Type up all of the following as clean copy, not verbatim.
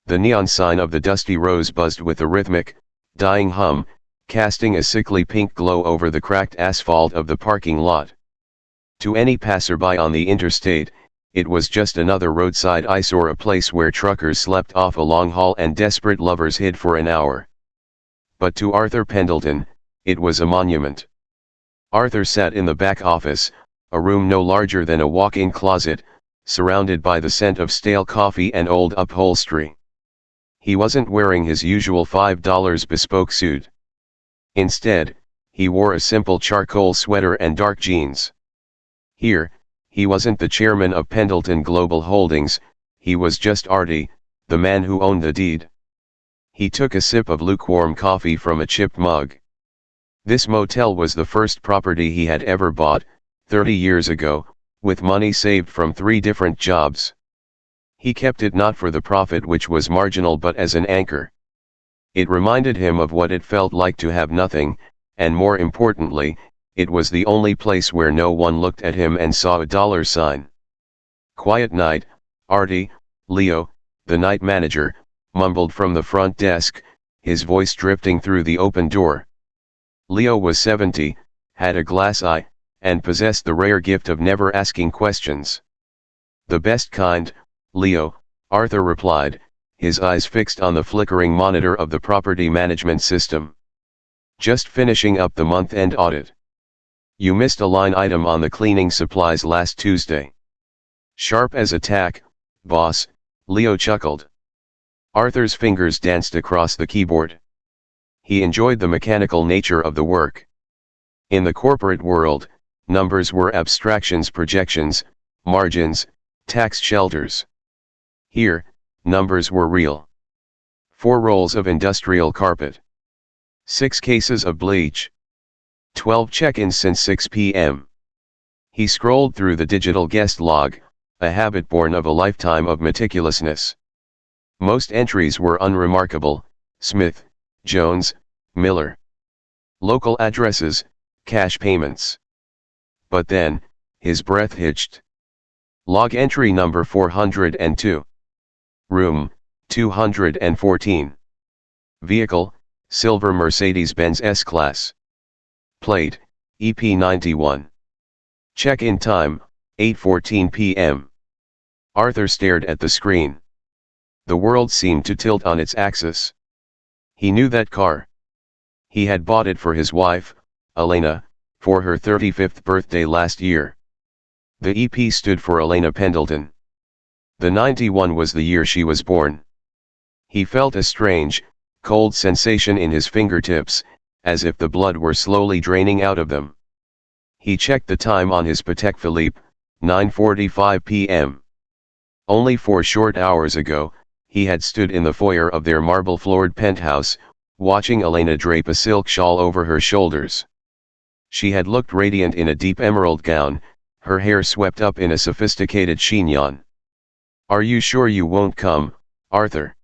The neon sign of the Dusty Rose buzzed with a rhythmic, dying hum, casting a sickly pink glow over the cracked asphalt of the parking lot. To any passerby on the interstate, it was just another roadside eyesore, a place where truckers slept off a long haul and desperate lovers hid for an hour. But to Arthur Pendelton, it was a monument. Arthur sat in the back office, a room no larger than a walk-in closet, surrounded by the scent of stale coffee and old upholstery. He wasn't wearing his usual $5 bespoke suit. Instead, he wore a simple charcoal sweater and dark jeans. Here, he wasn't the chairman of Pendelton Global Holdings, he was just Artie, the man who owned the deed. He took a sip of lukewarm coffee from a chipped mug. This motel was the first property he had ever bought, 30 years ago, with money saved from 3 different jobs. He kept it not for the profit, which was marginal, but as an anchor. It reminded him of what it felt like to have nothing, and more importantly, it was the only place where no one looked at him and saw a dollar sign. "Quiet night, Artie," Leo, the night manager, mumbled from the front desk, his voice drifting through the open door. Leo was 70, had a glass eye, and possessed the rare gift of never asking questions. "The best kind, Leo," Arthur replied, his eyes fixed on the flickering monitor of the property management system. "Just finishing up the month-end audit. You missed a line item on the cleaning supplies last Tuesday." "Sharp as a tack, boss," Leo chuckled. Arthur's fingers danced across the keyboard. He enjoyed the mechanical nature of the work. In the corporate world, numbers were abstractions, projections, margins, tax shelters. Here, numbers were real. 4 rolls of industrial carpet. 6 cases of bleach. 12 check-ins since 6 p.m. He scrolled through the digital guest log, a habit born of a lifetime of meticulousness. Most entries were unremarkable: Smith, Jones, Miller. Local addresses, cash payments. But then, his breath hitched. Log entry number 402. Room, 214. Vehicle, silver Mercedes-Benz S-Class. Plate, EP91. Check-in time, 8:14 p.m. Arthur stared at the screen. The world seemed to tilt on its axis. He knew that car. He had bought it for his wife, Elena, for her 35th birthday last year. The EP stood for Elena Pendelton. The 91 was the year she was born. He felt a strange, cold sensation in his fingertips, as if the blood were slowly draining out of them. He checked the time on his Patek Philippe, 9:45 p.m. Only 4 short hours ago, he had stood in the foyer of their marble-floored penthouse, watching Elena drape a silk shawl over her shoulders. She had looked radiant in a deep emerald gown, her hair swept up in a sophisticated chignon. "Are you sure you won't come, Arthur?"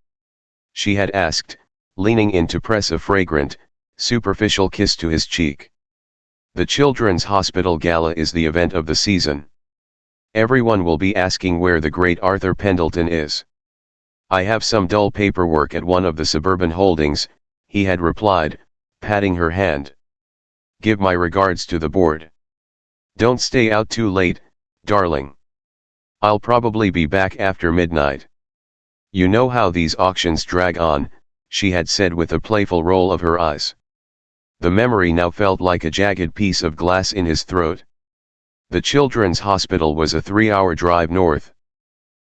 she had asked, leaning in to press a fragrant, superficial kiss to his cheek. The Children's Hospital Gala is the event of the season. Everyone will be asking where the great Arthur Pendelton is. "I have some dull paperwork at one of the suburban holdings," he had replied, patting her hand. "Give my regards to the board. Don't stay out too late, darling. I'll probably be back after midnight. You know how these auctions drag on," she had said with a playful roll of her eyes. The memory now felt like a jagged piece of glass in his throat. The Children's Hospital was a 3-hour drive north.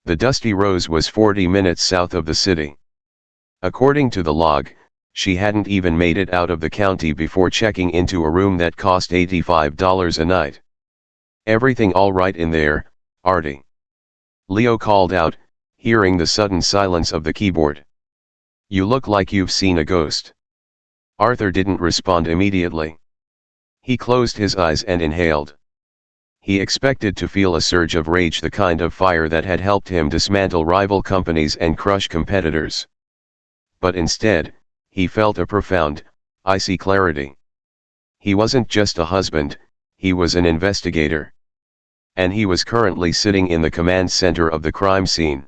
The Dusty Rose was 40 minutes south of the city. According to the log, she hadn't even made it out of the county before checking into a room that cost $85 a night. "Everything all right in there, Artie?" Leo called out, hearing the sudden silence of the keyboard. "You look like you've seen a ghost." Arthur didn't respond immediately. He closed his eyes and inhaled. He expected to feel a surge of rage, the kind of fire that had helped him dismantle rival companies and crush competitors. But instead, he felt a profound, icy clarity. He wasn't just a husband, he was an investigator. And he was currently sitting in the command center of the crime scene.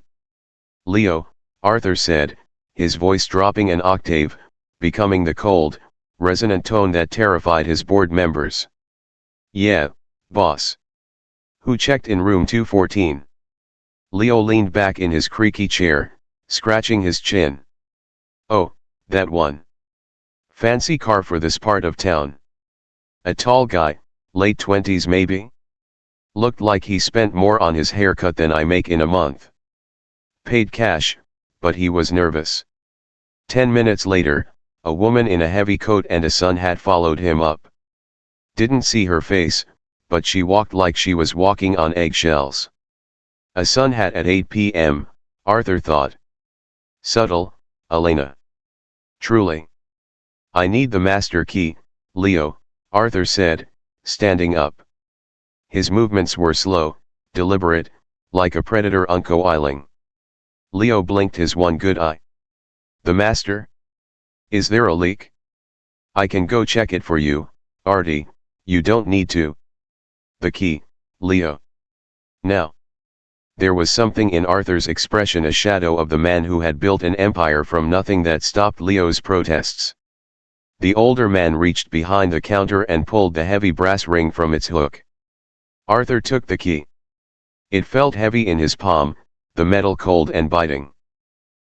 "Leo, Arthur said, his voice dropping an octave, becoming the cold, resonant tone that terrified his board members. Yeah, boss. Who checked in room 214? Leo leaned back in his creaky chair, scratching his chin. Oh, that one. Fancy car for this part of town. A tall guy, late 20s maybe? Looked like he spent more on his haircut than I make in a month. Paid cash, but he was nervous. 10 minutes later, a woman in a heavy coat and a sun hat followed him up. Didn't see her face, but she walked like she was walking on eggshells. A sun hat at 8 p.m., Arthur thought. Subtle, Elena. Truly. I need the master key, Leo, Arthur said, standing up. His movements were slow, deliberate, like a predator uncoiling. Leo blinked his one good eye. The master? Is there a leak? I can go check it for you, Artie, you don't need to. The key, Leo. Now. There was something in Arthur's expression, a shadow of the man who had built an empire from nothing, that stopped Leo's protests. The older man reached behind the counter and pulled the heavy brass ring from its hook. Arthur took the key. It felt heavy in his palm, the metal cold and biting.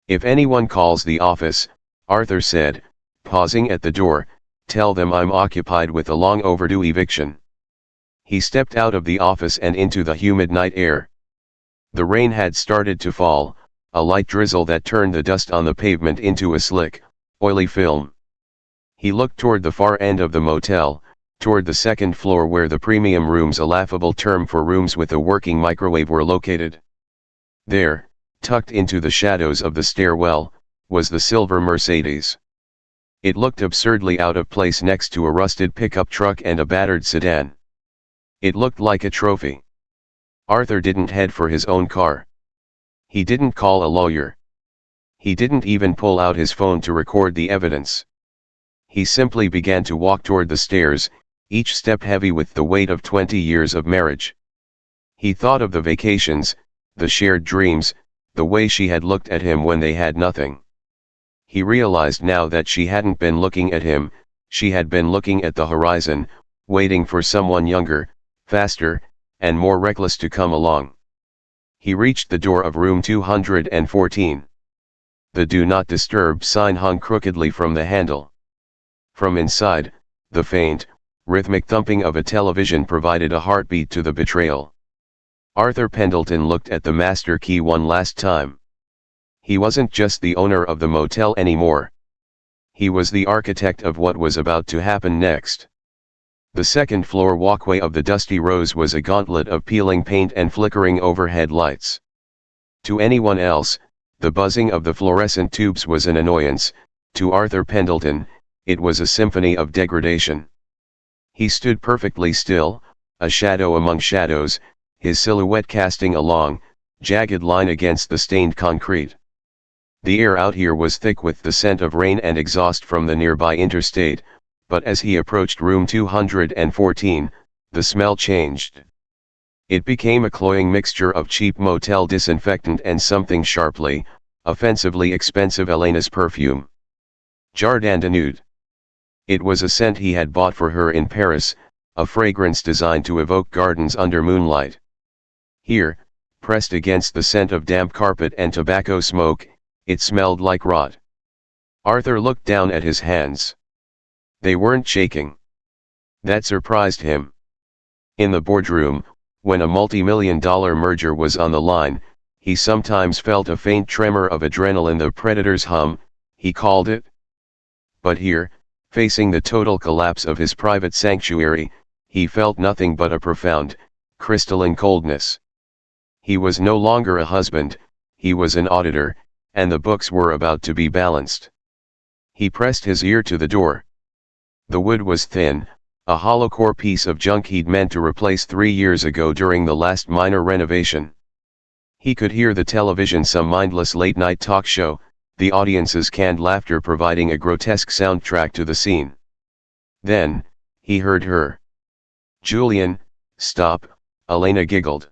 If anyone calls the office, Arthur said, pausing at the door, tell them I'm occupied with a long overdue eviction. He stepped out of the office and into the humid night air. The rain had started to fall, a light drizzle that turned the dust on the pavement into a slick, oily film. He looked toward the far end of the motel, toward the second floor where the premium rooms, a laughable term for rooms with a working microwave, were located. There, tucked into the shadows of the stairwell, was the silver Mercedes. It looked absurdly out of place next to a rusted pickup truck and a battered sedan. It looked like a trophy. Arthur didn't head for his own car. He didn't call a lawyer. He didn't even pull out his phone to record the evidence. He simply began to walk toward the stairs, each step heavy with the weight of 20 years of marriage. He thought of the vacations, the shared dreams, the way she had looked at him when they had nothing. He realized now that she hadn't been looking at him, she had been looking at the horizon, waiting for someone younger, faster, and more reckless to come along. He reached the door of room 214. The Do Not Disturb sign hung crookedly from the handle. From inside, the faint, rhythmic thumping of a television provided a heartbeat to the betrayal. Arthur Pendelton looked at the master key one last time. He wasn't just the owner of the motel anymore. He was the architect of what was about to happen next. The second floor walkway of the Dusty Rose was a gauntlet of peeling paint and flickering overhead lights. To anyone else, the buzzing of the fluorescent tubes was an annoyance. To Arthur Pendelton, it was a symphony of degradation. He stood perfectly still, a shadow among shadows, his silhouette casting a long, jagged line against the stained concrete. The air out here was thick with the scent of rain and exhaust from the nearby interstate, but as he approached room 214, the smell changed. It became a cloying mixture of cheap motel disinfectant and something sharply, offensively expensive, Elena's perfume. Jardin de Nude. It was a scent he had bought for her in Paris, a fragrance designed to evoke gardens under moonlight. Here, pressed against the scent of damp carpet and tobacco smoke, it smelled like rot. Arthur looked down at his hands. They weren't shaking. That surprised him. In the boardroom, when a multi-million-dollar merger was on the line, he sometimes felt a faint tremor of adrenaline, the predator's hum, he called it. But here, facing the total collapse of his private sanctuary, he felt nothing but a profound, crystalline coldness. He was no longer a husband, he was an auditor, and the books were about to be balanced. He pressed his ear to the door. The wood was thin, a hollow core piece of junk he'd meant to replace 3 years ago during the last minor renovation. He could hear the television, some mindless late-night talk show, the audience's canned laughter providing a grotesque soundtrack to the scene. Then, he heard her. "Julian, stop," Elena giggled.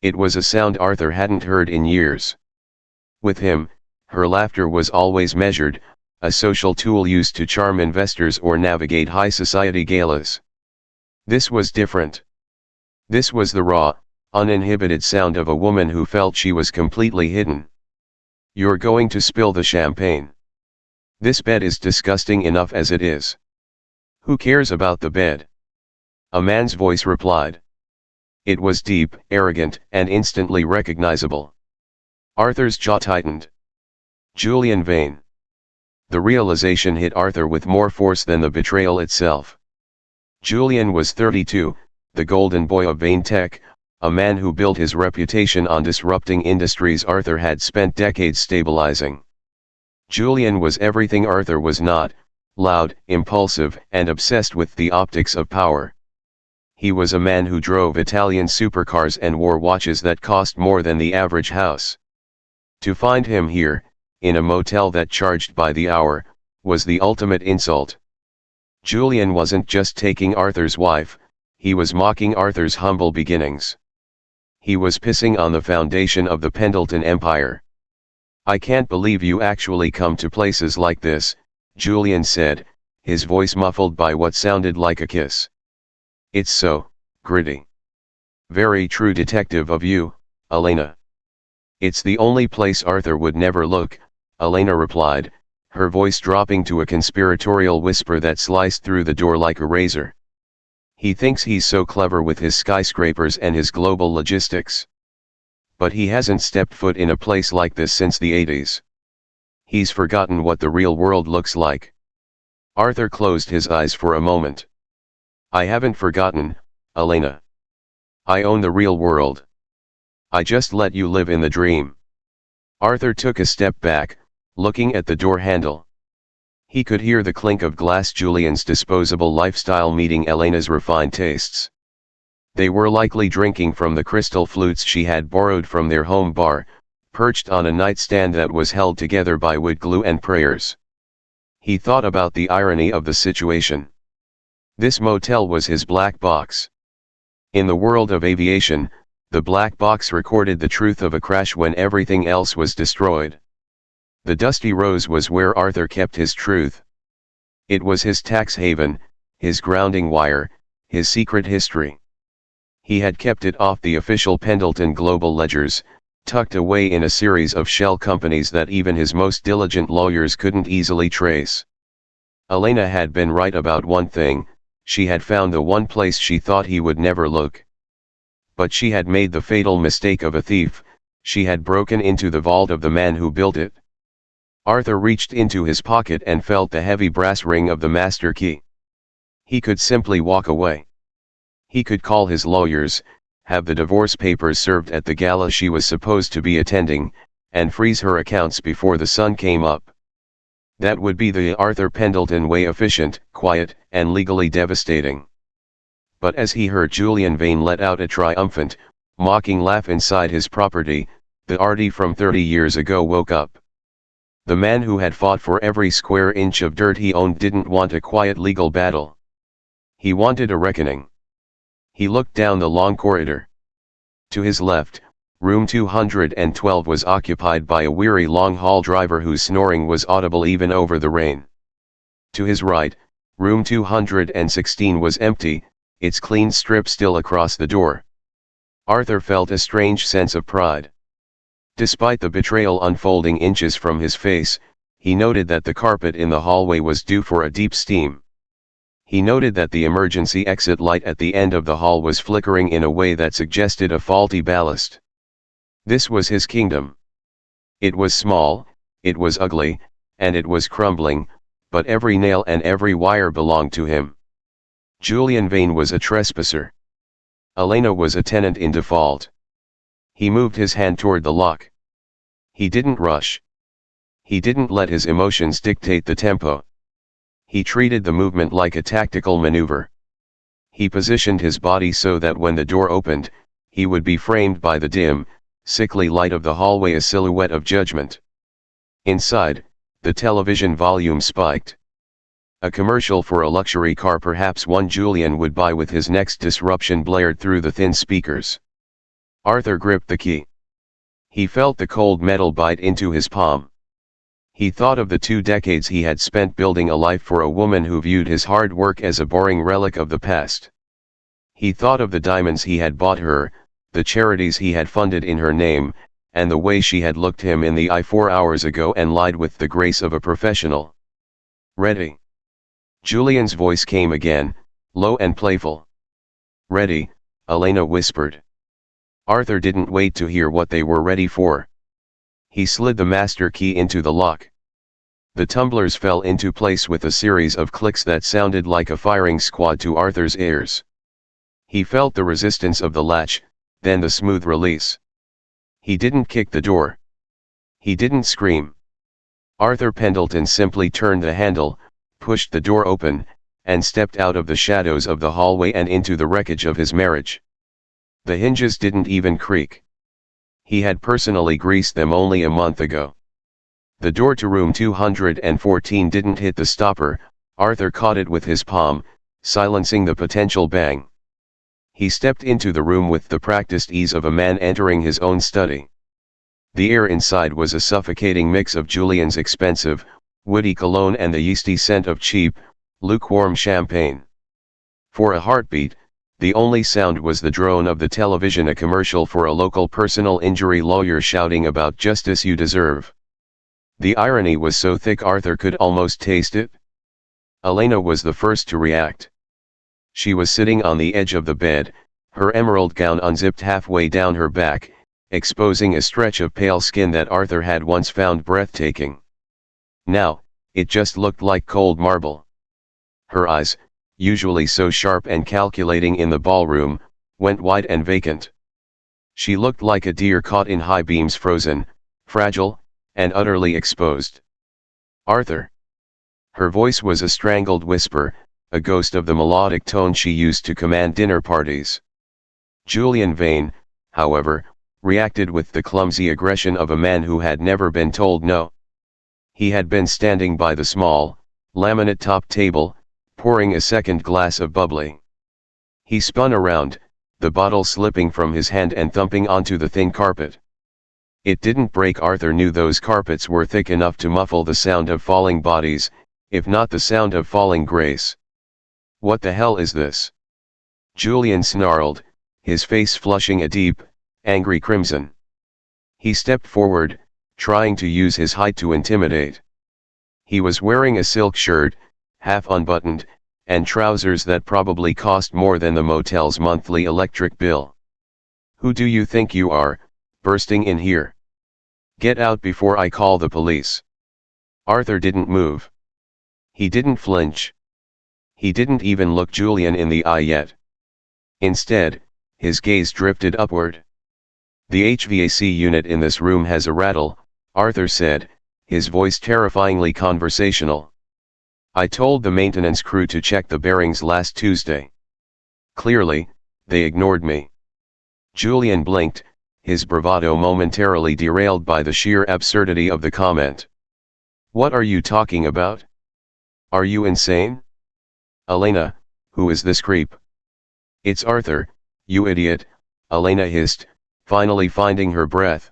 It was a sound Arthur hadn't heard in years. With him, Her laughter was always measured, a social tool used to charm investors or navigate high society galas. This was different. This was the raw, uninhibited sound of a woman who felt she was completely hidden. "You're going to spill the champagne. This bed is disgusting enough as it is." "Who cares about the bed?" a man's voice replied. It was deep, arrogant, and instantly recognizable. Arthur's jaw tightened. Julian Vane. The realization hit Arthur with more force than the betrayal itself. Julian was 32, the golden boy of Vane Tech, a man who built his reputation on disrupting industries Arthur had spent decades stabilizing. Julian was everything Arthur was not: loud, impulsive, and obsessed with the optics of power. He was a man who drove Italian supercars and wore watches that cost more than the average house. To find him here, in a motel that charged by the hour, was the ultimate insult. Julian wasn't just taking Arthur's wife, he was mocking Arthur's humble beginnings. He was pissing on the foundation of the Pendelton empire. "I can't believe you actually come to places like this," Julian said, his voice muffled by what sounded like a kiss. "It's so gritty." "Very true detective of you, Elena." "It's the only place Arthur would never look," Elena replied, her voice dropping to a conspiratorial whisper that sliced through the door like a razor. "He thinks he's so clever with his skyscrapers and his global logistics. But he hasn't stepped foot in a place like this since the 80s. He's forgotten what the real world looks like." Arthur closed his eyes for a moment. "I haven't forgotten, Elena. I own the real world. I just let you live in the dream." Arthur took a step back, looking at the door handle. He could hear the clink of glass. Julian's disposable lifestyle meeting Elena's refined tastes. They were likely drinking from the crystal flutes she had borrowed from their home bar, perched on a nightstand that was held together by wood glue and prayers. He thought about the irony of the situation. This motel was his black box. In the world of aviation, the black box recorded the truth of a crash when everything else was destroyed. The Dusty Rose was where Arthur kept his truth. It was his tax haven, his grounding wire, his secret history. He had kept it off the official Pendelton global ledgers, tucked away in a series of shell companies that even his most diligent lawyers couldn't easily trace. Elena had been right about one thing: she had found the one place she thought he would never look. But she had made the fatal mistake of a thief: she had broken into the vault of the man who built it. Arthur reached into his pocket and felt the heavy brass ring of the master key. He could simply walk away. He could call his lawyers, have the divorce papers served at the gala she was supposed to be attending, and freeze her accounts before the sun came up. That would be the Arthur Pendleton way: efficient, quiet, and legally devastating. But as he heard Julian Vane let out a triumphant, mocking laugh inside his property, the Artie from 30 years ago woke up. The man who had fought for every square inch of dirt he owned didn't want a quiet legal battle. He wanted a reckoning. He looked down the long corridor. To his left, room 212 was occupied by a weary long-haul driver whose snoring was audible even over the rain. To his right, room 216 was empty, its clean strip still across the door. Arthur felt a strange sense of pride. Despite the betrayal unfolding inches from his face, he noted that the carpet in the hallway was due for a deep steam. He noted that the emergency exit light at the end of the hall was flickering in a way that suggested a faulty ballast. This was his kingdom. It was small, it was ugly, and it was crumbling, but every nail and every wire belonged to him. Julian Vane was a trespasser. Elena was a tenant in default. He moved his hand toward the lock. He didn't rush. He didn't let his emotions dictate the tempo. He treated the movement like a tactical maneuver. He positioned his body so that when the door opened, he would be framed by the dim, sickly light of the hallway, a silhouette of judgment. Inside, the television volume spiked. A commercial for a luxury car, perhaps one Julian would buy with his next disruption, blared through the thin speakers. Arthur gripped the key. He felt the cold metal bite into his palm. He thought of the 2 decades he had spent building a life for a woman who viewed his hard work as a boring relic of the past. He thought of the diamonds he had bought her, the charities he had funded in her name, and the way she had looked him in the eye 4 hours ago and lied with the grace of a professional. "Ready?" Julian's voice came again, low and playful. "Ready," Elena whispered. Arthur didn't wait to hear what they were ready for. He slid the master key into the lock. The tumblers fell into place with a series of clicks that sounded like a firing squad to Arthur's ears. He felt the resistance of the latch, then the smooth release. He didn't kick the door. He didn't scream. Arthur Pendelton simply turned the handle, pushed the door open, and stepped out of the shadows of the hallway and into the wreckage of his marriage. The hinges didn't even creak. He had personally greased them only a month ago. The door to room 214 didn't hit the stopper. Arthur caught it with his palm, silencing the potential bang. He stepped into the room with the practiced ease of a man entering his own study. The air inside was a suffocating mix of Julian's expensive, woody cologne and the yeasty scent of cheap, lukewarm champagne. For a heartbeat, the only sound was the drone of the television, a commercial for a local personal injury lawyer shouting about justice you deserve. The irony was so thick Arthur could almost taste it. Elena was the first to react. She was sitting on the edge of the bed, her emerald gown unzipped halfway down her back, exposing a stretch of pale skin that Arthur had once found breathtaking. Now, it just looked like cold marble. Her eyes, usually so sharp and calculating in the ballroom, went wide and vacant. She looked like a deer caught in high beams, frozen, fragile, and utterly exposed. "Arthur." Her voice was a strangled whisper, a ghost of the melodic tone she used to command dinner parties. Julian Vane, however, reacted with the clumsy aggression of a man who had never been told no. He had been standing by the small, laminate-top table, pouring a second glass of bubbly. He spun around, the bottle slipping from his hand and thumping onto the thin carpet. It didn't break. Arthur knew those carpets were thick enough to muffle the sound of falling bodies, if not the sound of falling grace. "What the hell is this?" Julian snarled, his face flushing a deep, angry crimson. He stepped forward, trying to use his height to intimidate. He was wearing a silk shirt, half unbuttoned, and trousers that probably cost more than the motel's monthly electric bill. "Who do you think you are, bursting in here? Get out before I call the police." Arthur didn't move. He didn't flinch. He didn't even look Julian in the eye yet. Instead, his gaze drifted upward. "The HVAC unit in this room has a rattle," Arthur said, his voice terrifyingly conversational. "I told the maintenance crew to check the bearings last Tuesday. Clearly, they ignored me." Julian blinked, his bravado momentarily derailed by the sheer absurdity of the comment. "What are you talking about? Are you insane?" "Elena, who is this creep?" "It's Arthur, you idiot," Elena hissed, finally finding her breath.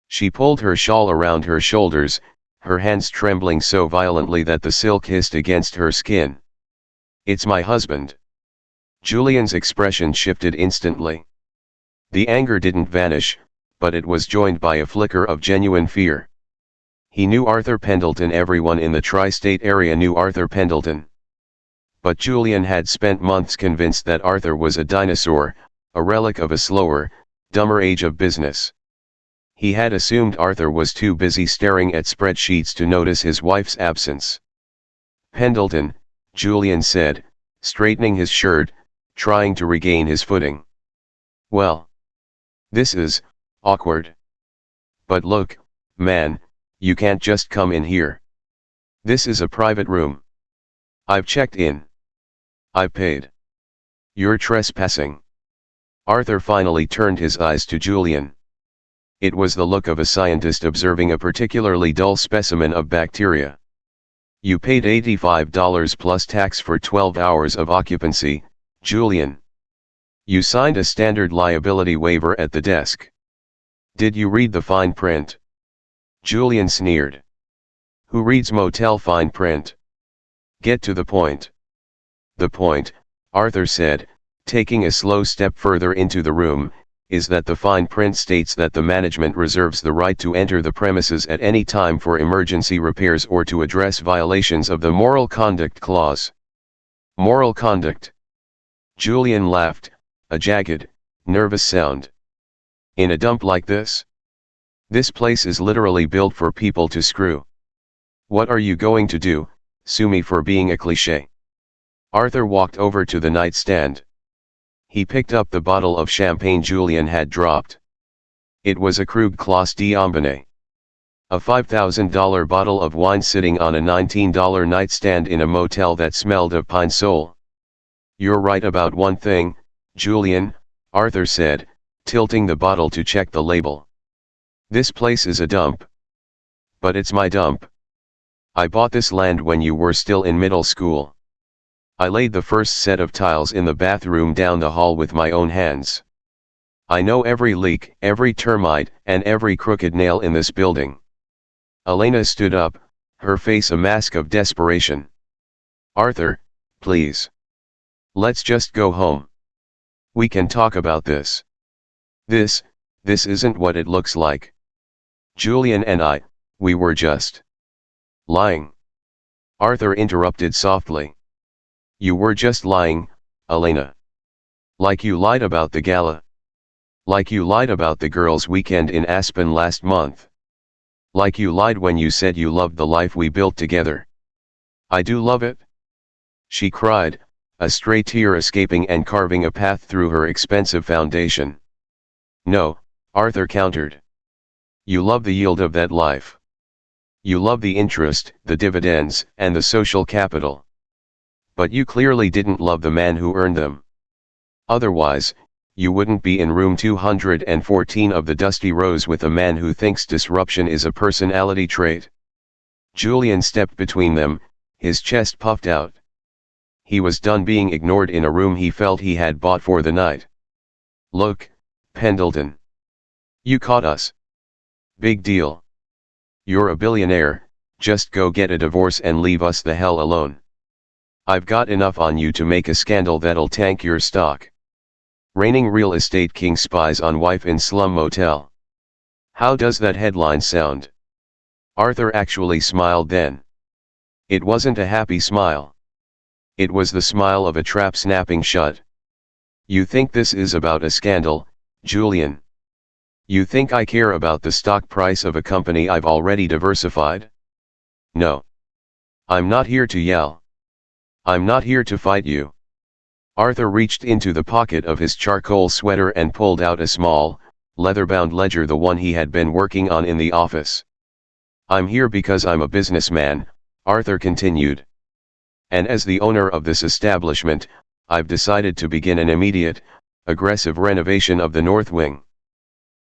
She pulled her shawl around her shoulders, her hands trembling so violently that the silk hissed against her skin. "It's my husband." Julian's expression shifted instantly. The anger didn't vanish, but it was joined by a flicker of genuine fear. He knew Arthur Pendelton. Everyone in the tri-state area knew Arthur Pendelton. But Julian had spent months convinced that Arthur was a dinosaur, a relic of a slower, dumber age of business. He had assumed Arthur was too busy staring at spreadsheets to notice his wife's absence. "Pendelton," Julian said, straightening his shirt, trying to regain his footing. "Well, this is awkward. But look, man, you can't just come in here. This is a private room. I've checked in. I've paid. You're trespassing." Arthur finally turned his eyes to Julian. It was the look of a scientist observing a particularly dull specimen of bacteria. "You paid $85 plus tax for 12 hours of occupancy, Julian. You signed a standard liability waiver at the desk. Did you read the fine print?" Julian sneered. Who reads Motel fine print? Get to the point. The point, Arthur said, taking a slow step further into the room, is that the fine print states that the management reserves the right to enter the premises at any time for emergency repairs or to address violations of the Moral Conduct Clause. Moral conduct. Julian laughed, a jagged, nervous sound. In a dump like this? This place is literally built for people to screw. What are you going to do, sue me for being a cliché? Arthur walked over to the nightstand. He picked up the bottle of champagne Julian had dropped. It was a Krug Classe d'Ambonnet. A $5,000 bottle of wine sitting on a $19 nightstand in a motel that smelled of pine sol. You're right about one thing, Julian, Arthur said, tilting the bottle to check the label. This place is a dump. But it's my dump. I bought this land when you were still in middle school. I laid the first set of tiles in the bathroom down the hall with my own hands. I know every leak, every termite, and every crooked nail in this building. Elena stood up, her face a mask of desperation. Arthur, please. Let's just go home. We can talk about this. This isn't what it looks like. Julian and we were just lying. Arthur interrupted softly. You were just lying, Elena. Like you lied about the gala. Like you lied about the girls' weekend in Aspen last month. Like you lied when you said you loved the life we built together. I do love it, she cried, a stray tear escaping and carving a path through her expensive foundation. No, Arthur countered. You love the yield of that life. You love the interest, the dividends, and the social capital. But you clearly didn't love the man who earned them. Otherwise, you wouldn't be in room 214 of the Dusty Rose with a man who thinks disruption is a personality trait. Julian stepped between them, his chest puffed out. He was done being ignored in a room he felt he had bought for the night. Look, Pendelton. You caught us. Big deal. You're a billionaire, just go get a divorce and leave us the hell alone. I've got enough on you to make a scandal that'll tank your stock. Reigning real estate king spies on wife in slum motel. How does that headline sound? Arthur actually smiled then. It wasn't a happy smile. It was the smile of a trap snapping shut. You think this is about a scandal, Julian? You think I care about the stock price of a company I've already diversified? No. I'm not here to yell. I'm not here to fight you. Arthur reached into the pocket of his charcoal sweater and pulled out a small, leather-bound ledger, the one he had been working on in the office. I'm here because I'm a businessman, Arthur continued. And as the owner of this establishment, I've decided to begin an immediate, aggressive renovation of the North Wing.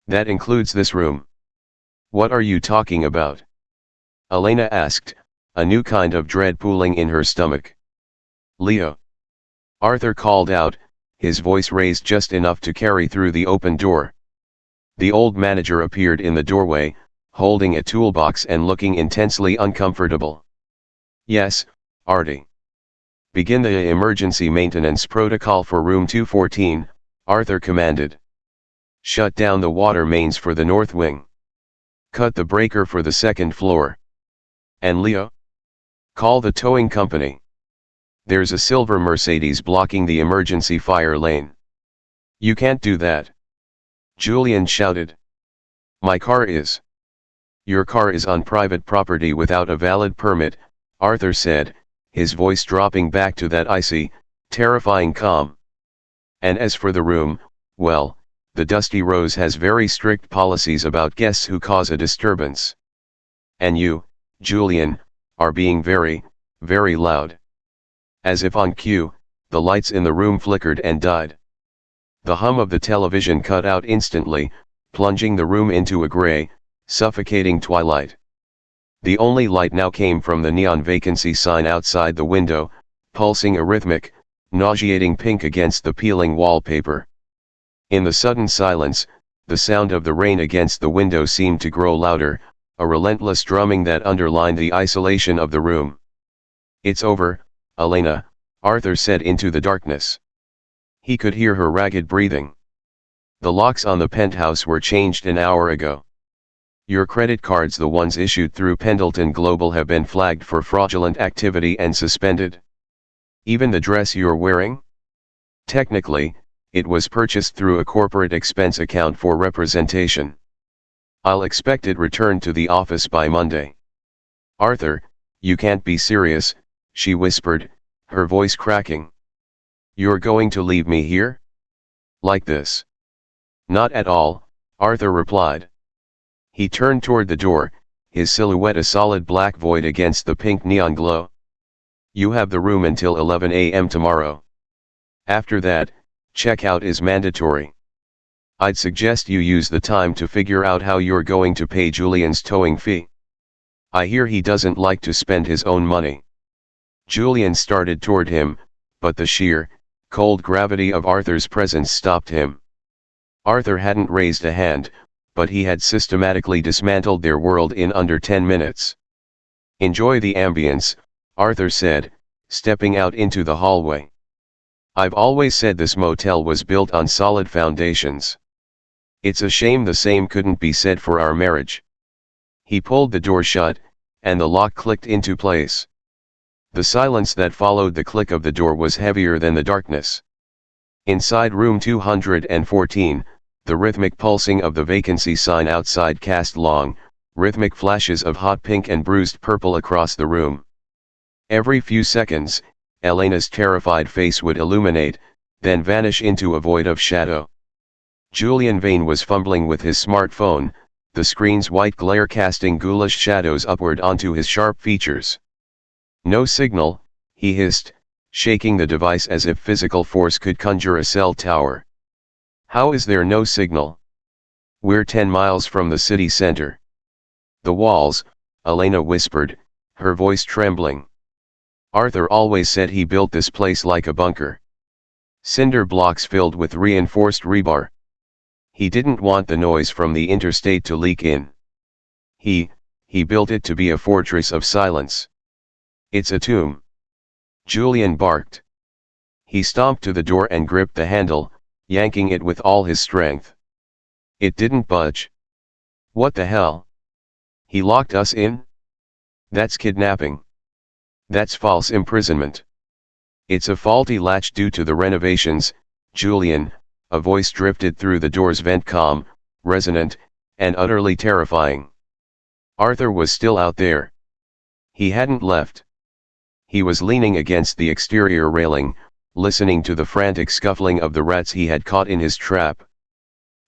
That includes this room. What are you talking about? Elena asked, a new kind of dread pooling in her stomach. Leo. Arthur called out, his voice raised just enough to carry through the open door. The old manager appeared in the doorway, holding a toolbox and looking intensely uncomfortable. Yes, Artie. Begin the emergency maintenance protocol for room 214, Arthur commanded. Shut down the water mains for the north wing. Cut the breaker for the second floor. And Leo? Call the towing company. There's a silver Mercedes blocking the emergency fire lane. You can't do that. Julian shouted. My car is. Your car is on private property without a valid permit, Arthur said, his voice dropping back to that icy, terrifying calm. And as for the room, well, the Dusty Rose has very strict policies about guests who cause a disturbance. And you, Julian, are being very, very loud. As if on cue, the lights in the room flickered and died. The hum of the television cut out instantly, plunging the room into a gray, suffocating twilight. The only light now came from the neon vacancy sign outside the window, pulsing a rhythmic, nauseating pink against the peeling wallpaper. In the sudden silence, the sound of the rain against the window seemed to grow louder, a relentless drumming that underlined the isolation of the room. "It's over, Elena," Arthur said into the darkness. He could hear her ragged breathing. "The locks on the penthouse were changed an hour ago. Your credit cards, the ones issued through Pendelton Global, have been flagged for fraudulent activity and suspended. Even the dress you're wearing? Technically, it was purchased through a corporate expense account for representation. I'll expect it returned to the office by Monday." "Arthur, you can't be serious," she whispered, her voice cracking. "You're going to leave me here? Like this?" "Not at all," Arthur replied. He turned toward the door, his silhouette a solid black void against the pink neon glow. "You have the room until 11 a.m. tomorrow. After that, checkout is mandatory. I'd suggest you use the time to figure out how you're going to pay Julian's towing fee. I hear he doesn't like to spend his own money." Julian started toward him, but the sheer, cold gravity of Arthur's presence stopped him. Arthur hadn't raised a hand, but he had systematically dismantled their world in under 10 minutes. "Enjoy the ambience," Arthur said, stepping out into the hallway. "I've always said this motel was built on solid foundations. It's a shame the same couldn't be said for our marriage." He pulled the door shut, and the lock clicked into place. The silence that followed the click of the door was heavier than the darkness. Inside room 214, the rhythmic pulsing of the vacancy sign outside cast long, rhythmic flashes of hot pink and bruised purple across the room. Every few seconds, Elena's terrified face would illuminate, then vanish into a void of shadow. Julian Vane was fumbling with his smartphone, the screen's white glare casting ghoulish shadows upward onto his sharp features. "No signal," he hissed, shaking the device as if physical force could conjure a cell tower. "How is there no signal? We're 10 miles from the city center." "The walls," Elena whispered, her voice trembling. "Arthur always said he built this place like a bunker. Cinder blocks filled with reinforced rebar. He didn't want the noise from the interstate to leak in. He built it to be a fortress of silence. It's a tomb." Julian barked. He stomped to the door and gripped the handle, yanking it with all his strength. It didn't budge. "What the hell? He locked us in? That's kidnapping. That's false imprisonment. It's a faulty latch due to the renovations, Julian," a voice drifted through the door's vent, calm, resonant, and utterly terrifying. Arthur was still out there. He hadn't left. He was leaning against the exterior railing, listening to the frantic scuffling of the rats he had caught in his trap.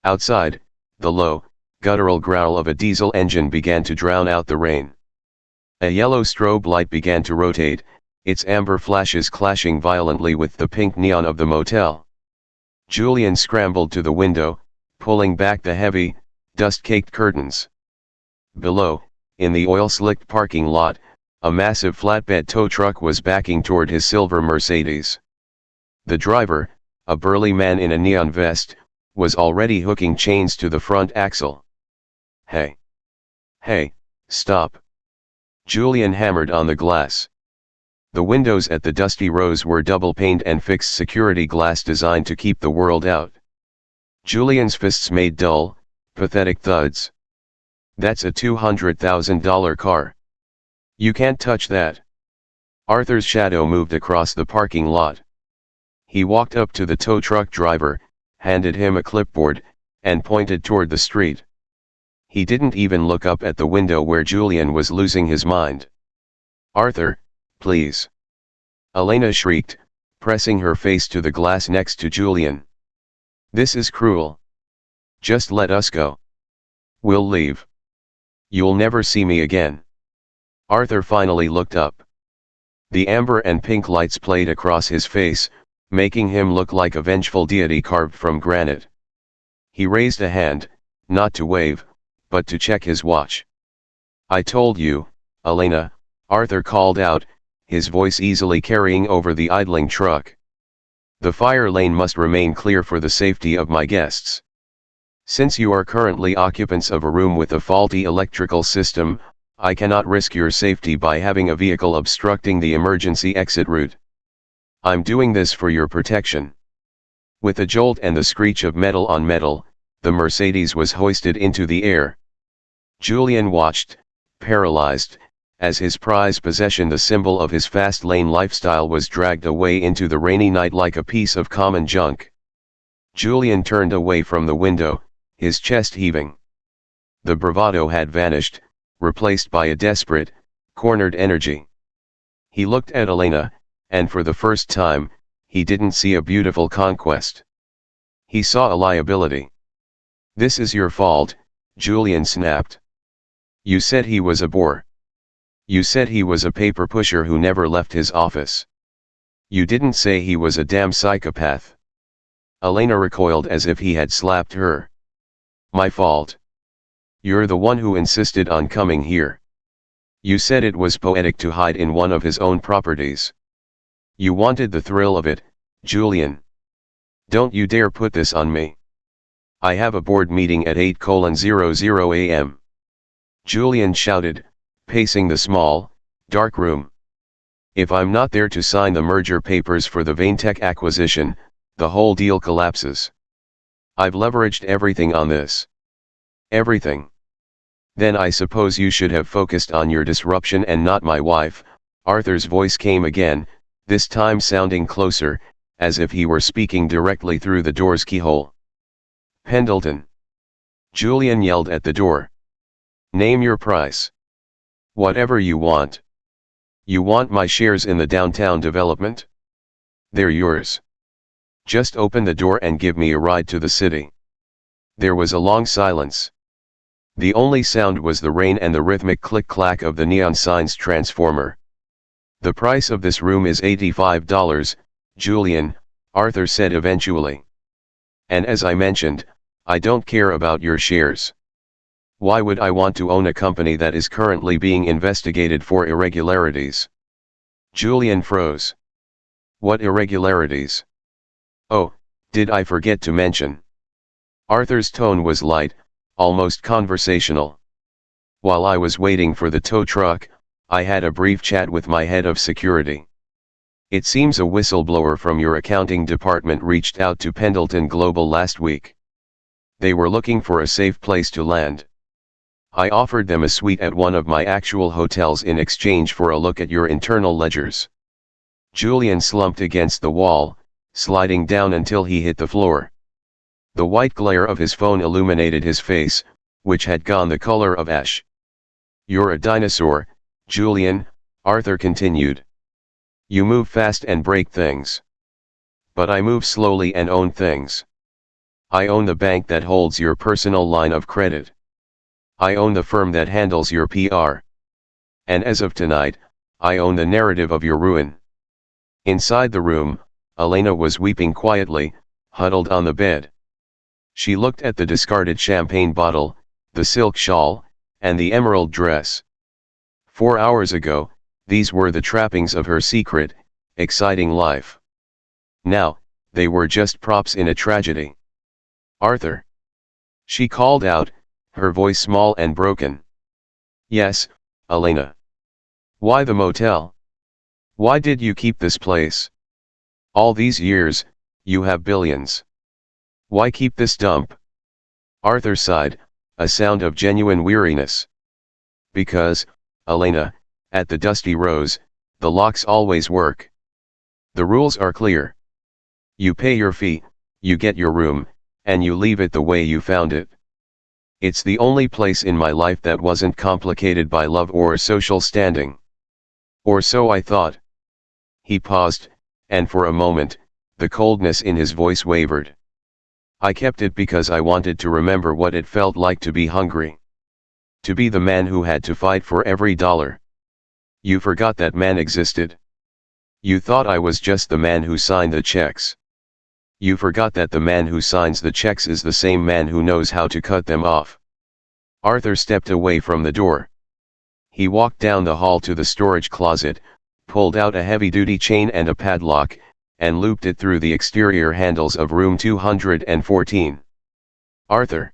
Outside, the low, guttural growl of a diesel engine began to drown out the rain. A yellow strobe light began to rotate, its amber flashes clashing violently with the pink neon of the motel. Julian scrambled to the window, pulling back the heavy, dust-caked curtains. Below, in the oil-slicked parking lot, a massive flatbed tow truck was backing toward his silver Mercedes. The driver, a burly man in a neon vest, was already hooking chains to the front axle. Hey, stop." Julian hammered on the glass. The windows at the Dusty Rose were double-paned and fixed security glass designed to keep the world out. Julian's fists made dull, pathetic thuds. "That's a $200,000 car. You can't touch that." Arthur's shadow moved across the parking lot. He walked up to the tow truck driver, handed him a clipboard, and pointed toward the street. He didn't even look up at the window where Julian was losing his mind. "Arthur, please." Elena shrieked, pressing her face to the glass next to Julian. "This is cruel. Just let us go. We'll leave. You'll never see me again." Arthur finally looked up. The amber and pink lights played across his face, making him look like a vengeful deity carved from granite. He raised a hand, not to wave, but to check his watch. "I told you, Elena," Arthur called out, his voice easily carrying over the idling truck. "The fire lane must remain clear for the safety of my guests." Since you are currently occupants of a room with a faulty electrical system, I cannot risk your safety by having a vehicle obstructing the emergency exit route. I'm doing this for your protection." With a jolt and the screech of metal on metal, the Mercedes was hoisted into the air. Julian watched, paralyzed, as his prized possession, the symbol of his fast-lane lifestyle, was dragged away into the rainy night like a piece of common junk. Julian turned away from the window, his chest heaving. The bravado had vanished, replaced by a desperate, cornered energy. He looked at Elena, and for the first time, he didn't see a beautiful conquest. He saw a liability. "This is your fault," Julian snapped. "You said he was a bore. You said he was a paper pusher who never left his office. You didn't say he was a damn psychopath." Elena recoiled as if he had slapped her. "My fault. You're the one who insisted on coming here. You said it was poetic to hide in one of his own properties. You wanted the thrill of it, Julian. Don't you dare put this on me. I have a board meeting at 8:00 a.m. Julian shouted, pacing the small, dark room. "If I'm not there to sign the merger papers for the Vaintech acquisition, the whole deal collapses. I've leveraged everything on this. Everything. Then I suppose you should have focused on your disruption and not my wife." Arthur's voice came again, this time sounding closer, as if he were speaking directly through the door's keyhole. "Pendelton." Julian yelled at the door. "Name your price. Whatever you want. You want my shares in the downtown development? They're yours. Just open the door and give me a ride to the city." There was a long silence. The only sound was the rain and the rhythmic click-clack of the neon sign's transformer. "The price of this room is $85, Julian," Arthur said eventually. "And as I mentioned, I don't care about your shares. Why would I want to own a company that is currently being investigated for irregularities?" Julian froze. "What irregularities? Oh, did I forget to mention?" Arthur's tone was light, almost conversational. "While I was waiting for the tow truck, I had a brief chat with my head of security. It seems a whistleblower from your accounting department reached out to Pendelton Global last week. They were looking for a safe place to land. I offered them a suite at one of my actual hotels in exchange for a look at your internal ledgers." Julian slumped against the wall, sliding down until he hit the floor. The white glare of his phone illuminated his face, which had gone the color of ash. "You're a dinosaur, Julian," Arthur continued. "You move fast and break things. But I move slowly and own things. I own the bank that holds your personal line of credit. I own the firm that handles your PR. And as of tonight, I own the narrative of your ruin." Inside the room, Elena was weeping quietly, huddled on the bed. She looked at the discarded champagne bottle, the silk shawl, and the emerald dress. 4 hours ago, these were the trappings of her secret, exciting life. Now, they were just props in a tragedy. "Arthur!" she called out, her voice small and broken. "Yes, Elena. Why the motel? Why did you keep this place? All these years, you have billions. Why keep this dump?" Arthur sighed, a sound of genuine weariness. "Because, Elena, at the Dusty Rose, the locks always work. The rules are clear. You pay your fee, you get your room, and you leave it the way you found it. It's the only place in my life that wasn't complicated by love or social standing. Or so I thought." He paused, and for a moment, the coldness in his voice wavered. "I kept it because I wanted to remember what it felt like to be hungry. To be the man who had to fight for every dollar. You forgot that man existed. You thought I was just the man who signed the checks. You forgot that the man who signs the checks is the same man who knows how to cut them off." Arthur stepped away from the door. He walked down the hall to the storage closet, pulled out a heavy-duty chain and a padlock, and looped it through the exterior handles of room 214. "Arthur!"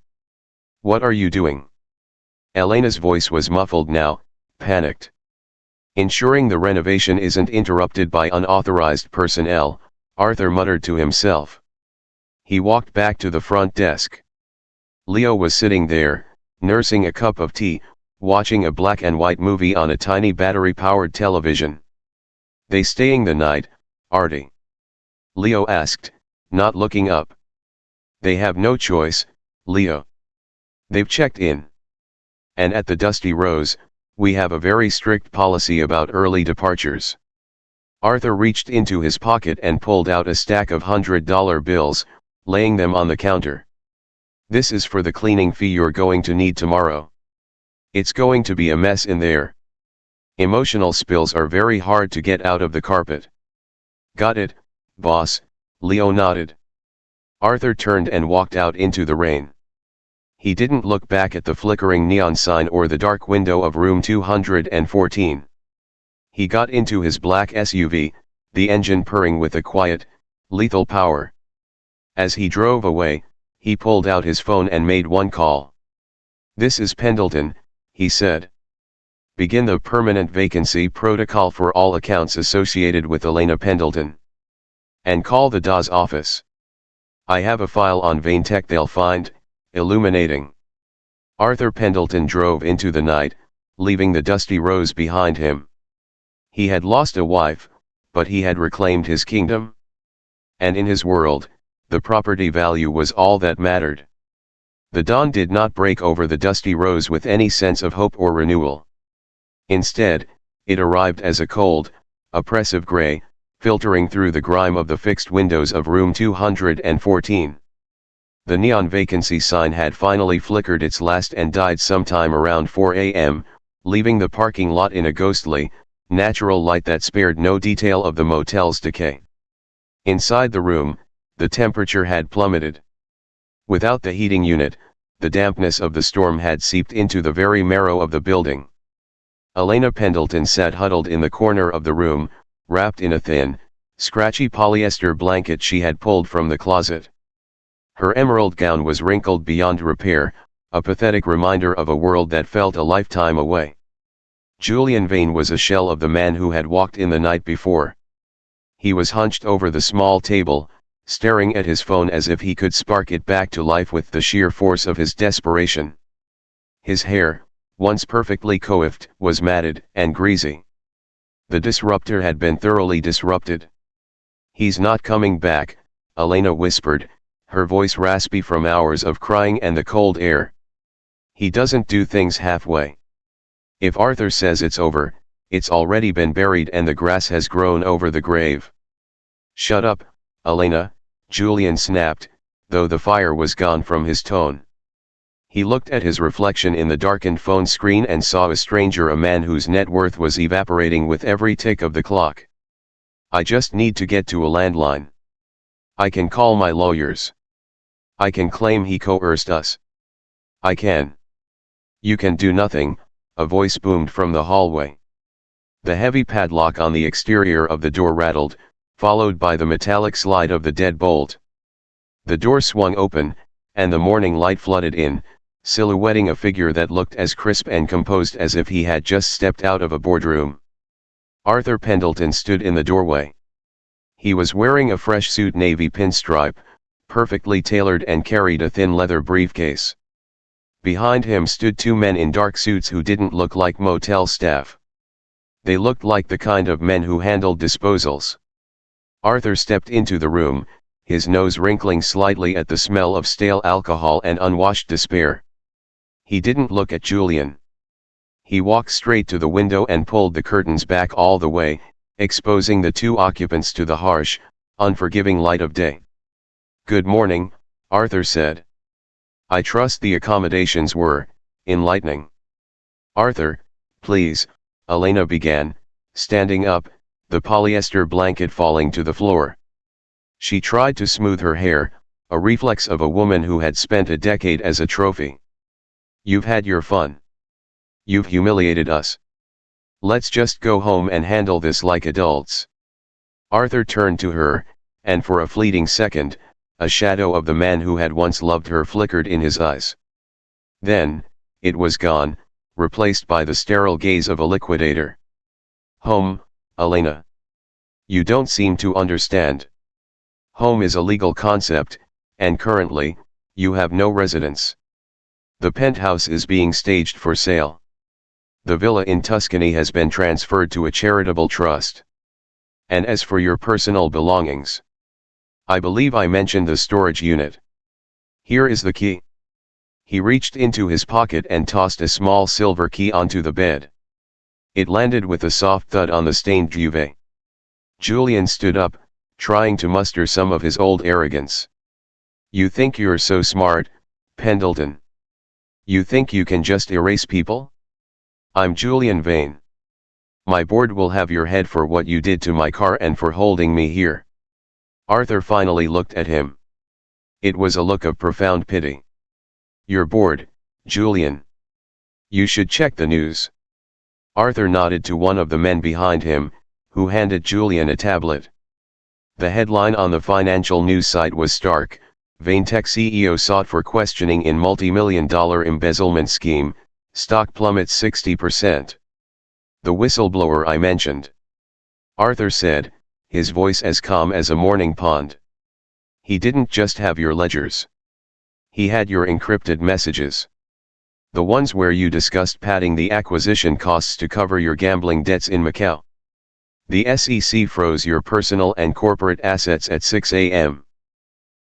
What are you doing? Elena's voice was muffled now, panicked. Ensuring the renovation isn't interrupted by unauthorized personnel, Arthur muttered to himself. He walked back to the front desk. Leo was sitting there, nursing a cup of tea, watching a black and white movie on a tiny battery-powered television. They staying the night, Artie? Leo asked, not looking up. They have no choice, Leo. They've checked in. And at the Dusty Rose, we have a very strict policy about early departures. Arthur reached into his pocket and pulled out a stack of $100 bills, laying them on the counter. This is for the cleaning fee you're going to need tomorrow. It's going to be a mess in there. Emotional spills are very hard to get out of the carpet. Got it, boss, Leo nodded. Arthur turned and walked out into the rain. He didn't look back at the flickering neon sign or the dark window of room 214. He got into his black SUV, the engine purring with a quiet, lethal power. As he drove away, he pulled out his phone and made one call. This is Pendelton, he said. Begin the permanent vacancy protocol for all accounts associated with Elena Pendelton. And call the DA's office. I have a file on Vaintech they'll find, illuminating. Arthur Pendelton drove into the night, leaving the Dusty Rose behind him. He had lost a wife, but he had reclaimed his kingdom. And in his world, the property value was all that mattered. The dawn did not break over the Dusty Rose with any sense of hope or renewal. Instead, it arrived as a cold, oppressive gray, filtering through the grime of the fixed windows of room 214. The neon vacancy sign had finally flickered its last and died sometime around 4 a.m., leaving the parking lot in a ghostly, natural light that spared no detail of the motel's decay. Inside the room, the temperature had plummeted. Without the heating unit, the dampness of the storm had seeped into the very marrow of the building. Elena Pendelton sat huddled in the corner of the room, wrapped in a thin, scratchy polyester blanket she had pulled from the closet. Her emerald gown was wrinkled beyond repair, a pathetic reminder of a world that felt a lifetime away. Julian Vane was a shell of the man who had walked in the night before. He was hunched over the small table, staring at his phone as if he could spark it back to life with the sheer force of his desperation. His hair, once perfectly coiffed, was matted and greasy. The disruptor had been thoroughly disrupted. He's not coming back, Elena whispered, her voice raspy from hours of crying and the cold air. He doesn't do things halfway. If Arthur says it's over, it's already been buried and the grass has grown over the grave. Shut up, Elena, Julian snapped, though the fire was gone from his tone. He looked at his reflection in the darkened phone screen and saw a stranger, a man whose net worth was evaporating with every tick of the clock. I just need to get to a landline. I can call my lawyers. I can claim he coerced us. I can. You can do nothing, a voice boomed from the hallway. The heavy padlock on the exterior of the door rattled, followed by the metallic slide of the deadbolt. The door swung open, and the morning light flooded in, silhouetting a figure that looked as crisp and composed as if he had just stepped out of a boardroom. Arthur Pendelton stood in the doorway. He was wearing a fresh suit, navy pinstripe, perfectly tailored, and carried a thin leather briefcase. Behind him stood two men in dark suits who didn't look like motel staff. They looked like the kind of men who handled disposals. Arthur stepped into the room, his nose wrinkling slightly at the smell of stale alcohol and unwashed despair. He didn't look at Julian. He walked straight to the window and pulled the curtains back all the way, exposing the two occupants to the harsh, unforgiving light of day. "Good morning," Arthur said. "I trust the accommodations were enlightening." "Arthur, please," Elena began, standing up, the polyester blanket falling to the floor. She tried to smooth her hair, a reflex of a woman who had spent a decade as a trophy. "You've had your fun. You've humiliated us. Let's just go home and handle this like adults." Arthur turned to her, and for a fleeting second, a shadow of the man who had once loved her flickered in his eyes. Then, it was gone, replaced by the sterile gaze of a liquidator. Home, Elena. You don't seem to understand. Home is a legal concept, and currently, you have no residence. The penthouse is being staged for sale. The villa in Tuscany has been transferred to a charitable trust. And as for your personal belongings, I believe I mentioned the storage unit. Here is the key. He reached into his pocket and tossed a small silver key onto the bed. It landed with a soft thud on the stained duvet. Julian stood up, trying to muster some of his old arrogance. You think you're so smart, Pendleton? You think you can just erase people? I'm Julian Vane. My board will have your head for what you did to my car and for holding me here. Arthur finally looked at him. It was a look of profound pity. You're bored, Julian. You should check the news. Arthur nodded to one of the men behind him, who handed Julian a tablet. The headline on the financial news site was stark: Vane Tech CEO sought for questioning in multi-million-dollar embezzlement scheme, stock plummets 60%. The whistleblower I mentioned. Arthur said, his voice as calm as a morning pond. He didn't just have your ledgers. He had your encrypted messages. The ones where you discussed padding the acquisition costs to cover your gambling debts in Macau. The SEC froze your personal and corporate assets at 6 a.m.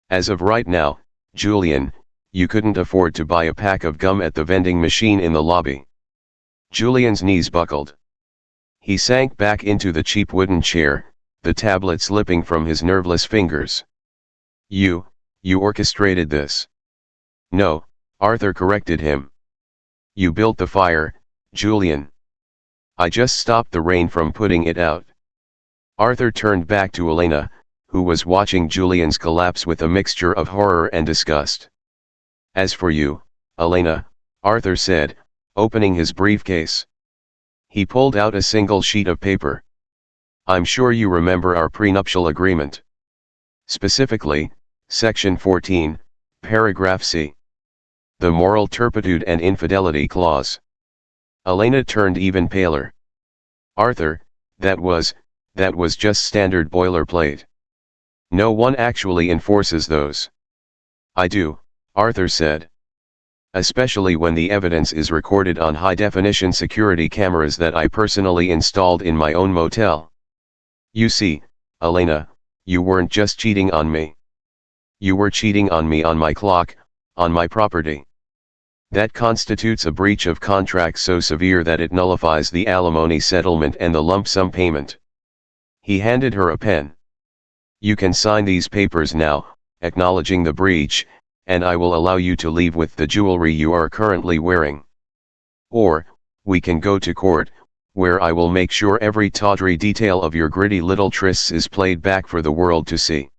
As of right now, Julian, you couldn't afford to buy a pack of gum at the vending machine in the lobby. Julian's knees buckled. He sank back into the cheap wooden chair, the tablet slipping from his nerveless fingers. You orchestrated this. No, Arthur corrected him. You built the fire, Julian. I just stopped the rain from putting it out. Arthur turned back to Elena, who was watching Julian's collapse with a mixture of horror and disgust. As for you, Elena, Arthur said, opening his briefcase. He pulled out a single sheet of paper. I'm sure you remember our prenuptial agreement. Specifically, Section 14, Paragraph C. The moral turpitude and infidelity clause. Elena turned even paler. Arthur, that was just standard boilerplate. No one actually enforces those. I do, Arthur said. Especially when the evidence is recorded on high-definition security cameras that I personally installed in my own motel. You see, Elena, you weren't just cheating on me. You were cheating on me on my clock, on my property. That constitutes a breach of contract so severe that it nullifies the alimony settlement and the lump sum payment. He handed her a pen. You can sign these papers now, acknowledging the breach, and I will allow you to leave with the jewelry you are currently wearing. Or, we can go to court, where I will make sure every tawdry detail of your gritty little trysts is played back for the world to see.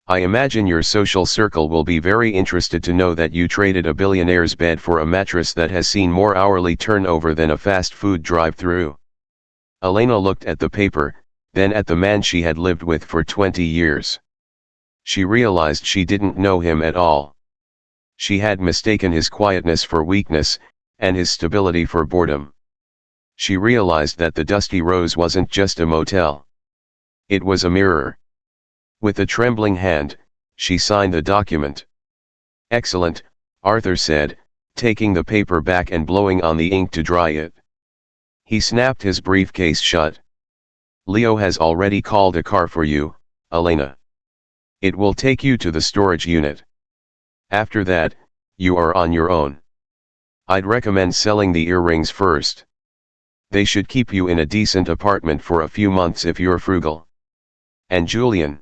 I imagine your social circle will be very interested to know that you traded a billionaire's bed for a mattress that has seen more hourly turnover than a fast food drive-through. Elena looked at the paper, then at the man she had lived with for 20 years. She realized she didn't know him at all. She had mistaken his quietness for weakness, and his stability for boredom. She realized that the Dusty Rose wasn't just a motel. It was a mirror. With a trembling hand, she signed the document. Excellent, Arthur said, taking the paper back and blowing on the ink to dry it. He snapped his briefcase shut. Leo has already called a car for you, Elena. It will take you to the storage unit. After that, you are on your own. I'd recommend selling the earrings first. They should keep you in a decent apartment for a few months if you're frugal. And Julian?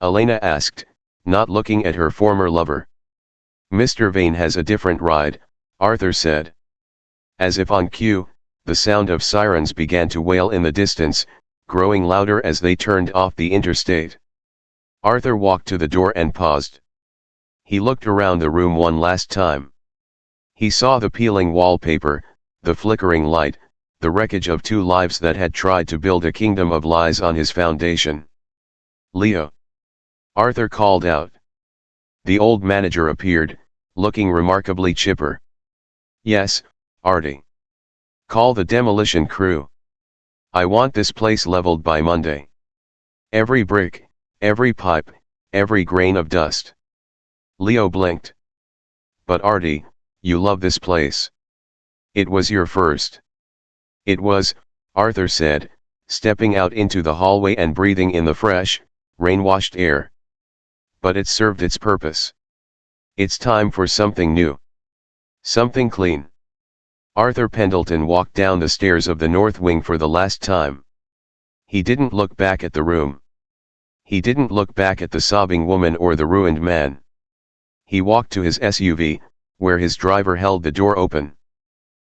Elena asked, not looking at her former lover. Mr. Vane has a different ride, Arthur said. As if on cue, the sound of sirens began to wail in the distance, growing louder as they turned off the interstate. Arthur walked to the door and paused. He looked around the room one last time. He saw the peeling wallpaper, the flickering light, the wreckage of two lives that had tried to build a kingdom of lies on his foundation. Leo. Arthur called out. The old manager appeared, looking remarkably chipper. Yes, Artie. Call the demolition crew. I want this place leveled by Monday. Every brick, every pipe, every grain of dust. Leo blinked. But Artie, you love this place. It was your first. It was, Arthur said, stepping out into the hallway and breathing in the fresh, rain-washed air. But it served its purpose. It's time for something new. Something clean. Arthur Pendleton walked down the stairs of the north wing for the last time. He didn't look back at the room. He didn't look back at the sobbing woman or the ruined man. He walked to his SUV, where his driver held the door open.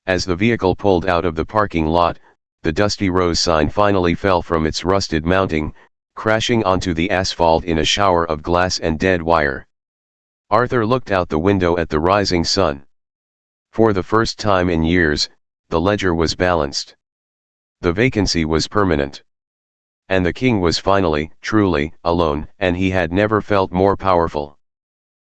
As the vehicle pulled out of the parking lot, the Dusty Rose sign finally fell from its rusted mounting, crashing onto the asphalt in a shower of glass and dead wire. Arthur looked out the window at the rising sun. For the first time in years, the ledger was balanced. The vacancy was permanent. And the king was finally, truly, alone, and he had never felt more powerful.